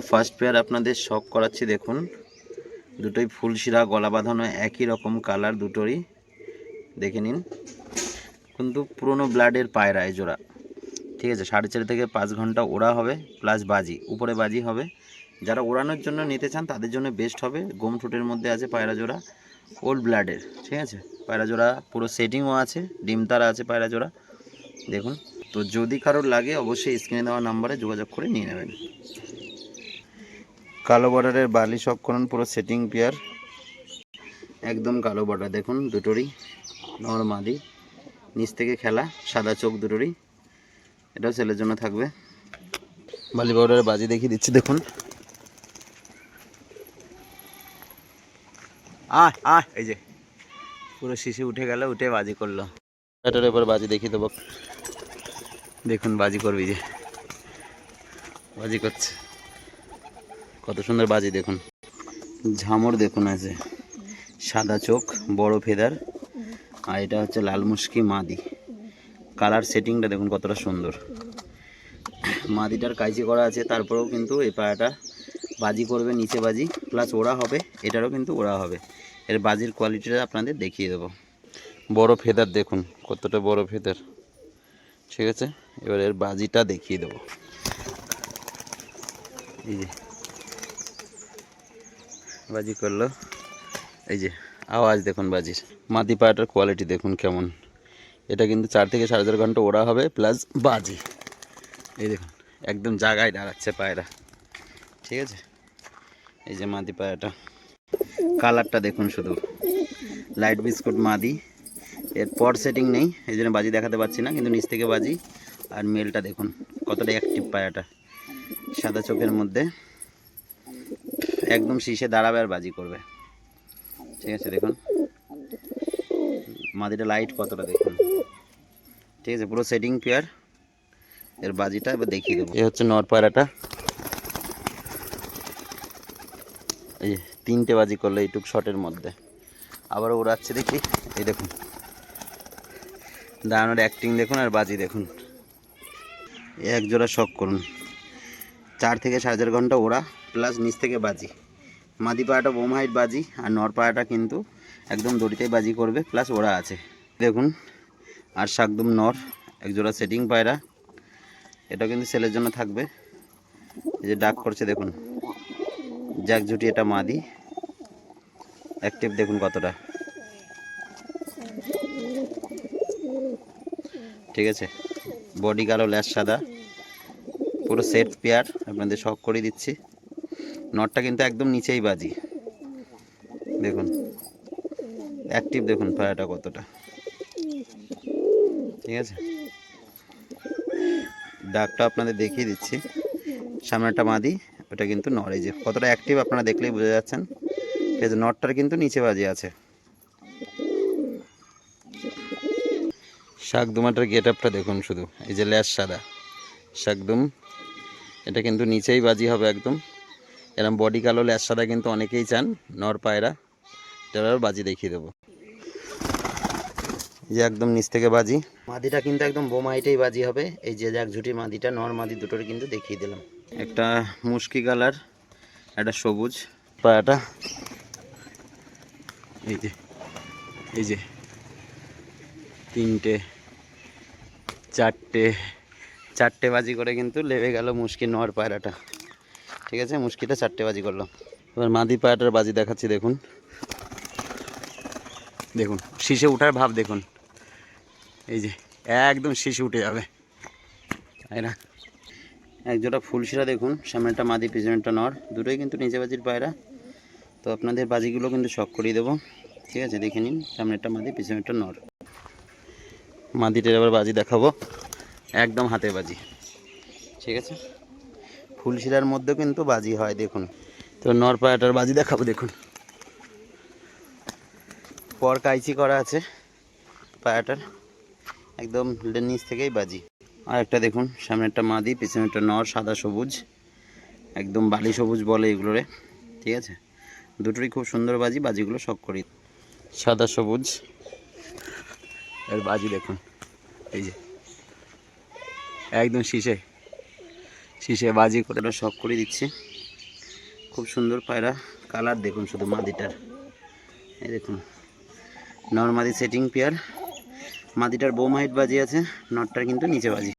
First pair আপনাদের শখ করাচ্ছি। দেখুন দুটোই ফুলশিরা, গলা বাঁধানো, একই রকম কালার দুটোরই, দেখে নিন। কিন্তু পুরনো ব্লাডের পায়রা এই জোড়া, ঠিক আছে। 4.5 থেকে 5 ঘন্টা ওড়া হবে, প্লাস বাজি, উপরে বাজি হবে। যারা ওড়ানোর জন্য নিতে চান তাদের জন্য বেস্ট হবে। গোম ঠোঁটের মধ্যে আছে পায়রা জোড়া, ওল্ড ব্লাডের, ঠিক আছে। পায়রা জোড়া পুরো সেটিংও আছে, ডিম তারা আছে পায়রা জোড়া, দেখুন। তো যদি কারোর লাগে অবশ্যই স্ক্রিনে দেওয়া নাম্বারে যোগাযোগ করে নিয়ে নেবেন। কালো বর্ডারের বার্লি শককরণ পুরো সেটিং পেয়ার, একদম কালো বর্ডার, দেখুন দুটোরই নর মাদি, নিচ থেকে খেলা, সাদা চোখ দুটোরই। এটাও ছেলের জন্য থাকবে। বালি বর্ডারের বাজি দেখিয়ে দিচ্ছি, দেখুন। এই যে পুরো শিশি উঠে গেল, উঠে বাজি করলো। এটার এবার বাজি দেখিয়ে দেবো, দেখুন বাজি করবি যে বাজি করছে, কত সুন্দর বাজি দেখুন। ঝামর দেখুন আছে, সাদা চোখ, বড় ফেদার, আর এটা হচ্ছে লাল মুশকি মাদি। কালার সেটিংটা দেখুন কতটা সুন্দর। মাদিটার কাইচি করা আছে, তারপরেও কিন্তু এই পায়াটা বাজি করবে, নিচে বাজি প্লাস ওড়া হবে, এটারও কিন্তু ওড়া হবে। এর বাজির কোয়ালিটিটা আপনাদের দেখিয়ে দেবো। বড় ফেদার দেখুন কতটা বড় ফেদার, ঠিক আছে। এবার এর বাজিটা দেখিয়ে দেবো। এই যে বাজি করলো, এই যে আওয়াজ দেখুন বাজির। মাদি পায়াটার কোয়ালিটি দেখুন কেমন। এটা কিন্তু 4 থেকে 4.5 ঘন্টা ওড়া হবে, প্লাস বাজি। এই দেখুন একদম জায়গায় দাঁড়াচ্ছে পায়রা, ঠিক আছে। এই যে মাদি পায়রাটা, কালারটা দেখুন শুধু, লাইট বিস্কুট মাদি। এর পর সেটিং নেই, এই জন্য বাজি দেখাতে পারছি না, কিন্তু নিচ থেকে বাজি। আর মেলটা দেখুন কতটা অ্যাক্টিভ পায়রাটা, সাদা চোখের মধ্যে, একদম শীষে দাঁড়াবে আর বাজি করবে, ঠিক আছে। দেখুন মাদিটা লাইট কতটা দেখুন, ঠিক আছে। পুরো সেটিং পেয়ার। এর বাজিটা এবার দেখিয়ে দেবো। এ হচ্ছে নর পায়রাটা, এই 3টে বাজি করলো এইটুক শটের মধ্যে। আবার উড়াচ্ছে দেখি, এই দেখুন দাঁড়ানোর অ্যাক্টিং দেখুন, আর বাজি দেখুন। এক জোড়া শক করুন, 4 থেকে 4.5 ঘন্টা ওড়া, প্লাস নিচ থেকে বাজি। মাদি পায়াটা বোম হাইট বাজি, আর নর পায়াটা কিন্তু একদম দড়িতেই বাজি করবে, প্লাস ওড়া আছে দেখুন। আর শাকদম নর, এক জোড়া সেটিং পায়রা, এটা কিন্তু ছেলের জন্য থাকবে। এই যে ডাক করছে দেখুন, জ্যাক জুটি, এটা মাদি, অ্যাক্টিভ দেখুন কতটা, ঠিক আছে। বডি কালো, ল্যাস সাদা, পুরো সেট পেয়ার আপনাদের শখ করে দিচ্ছি। নটটা কিন্তু একদম নিচেই বাজি, দেখুন অ্যাক্টিভ দেখুন পায়রাটা কতটা, ঠিক আছে। ডাকটা আপনাদের দেখিয়ে দিচ্ছি, সামনেটা মাদি, ওটা কিন্তু নর। এই যে কতটা অ্যাক্টিভ আপনারা দেখলেই বুঝে যাচ্ছেন। এই যে নটটার কিন্তু নিচে বাজি আছে। শাকদুমাটার গেট আপটা দেখুন শুধু, এই যে ল্যাস সাদা শাকদুম, এটা কিন্তু নিচেই বাজি হবে একদম। এরকম বডি কালো ল্যাস সাদা কিন্তু অনেকেই চান নর পায়রা, এটারও বাজি দেখিয়ে দেবো। এই যে একদম নিচ থেকে বাজি, মাদিটা কিন্তু একদম বোম হাইটেই বাজি হবে। এই যে জ্যাক ঝুটি মাদিটা, নর মাদি দুটোর কিন্তু দেখিয়ে দিলাম। একটা মুশকি কালার, একটা সবুজ পায়রাটা, এই যে এই যে 3টে 4টে বাজি করে কিন্তু লেবে গেল মুশকি নর পায়রাটা, ঠিক আছে। মুশকিটা 4টে বাজি করলো। এবার মাদি পায়রাটার বাজি দেখাচ্ছি, দেখুন দেখুন শীষে উঠার ভাব দেখুন, এই যে একদম শীষে উঠে যাবে, তাই না। এক জোড়া ফুলশিরা দেখুন, সামনেটা মাদি, পিছনেরটা নর, দুটোই কিন্তু নিচে বাজির পায়রা। তো আপনাদের বাজিগুলো কিন্তু শখ করিয়ে দেবো, ঠিক আছে। দেখে নিন, সামনেরটা মাদি, পিছনেরটা নর। মাদিটার আবার বাজি দেখাবো, একদম হাতে বাজি, ঠিক আছে। ফুলশিরার মধ্যেও কিন্তু বাজি হয় দেখুন। তো নর পায়রাটার বাজি দেখাবো, দেখুন পর কাইচি করা আছে পায়রাটার, একদম নিচ থেকেই বাজি। আর একটা দেখুন, সামনেরটা মাদি, পিছনেরটা নর, সাদা সবুজ, একদম বালি সবুজ বলে এগুলোরে, ঠিক আছে। দুটোরই খুব সুন্দর বাজি, বাজিগুলো শখ করি। সাদা সবুজ, এর বাজি দেখুন, এই যে একদম শীষে বাজি করে শখ করে দিচ্ছি। খুব সুন্দর পায়রা, কালার দেখুন শুধু মাদিটার, এই দেখুন নর্মালি সেটিং পেয়ার। মাদিটার বোম হাইট বাজি আছে, নটটার কিন্তু নিচে বাজি।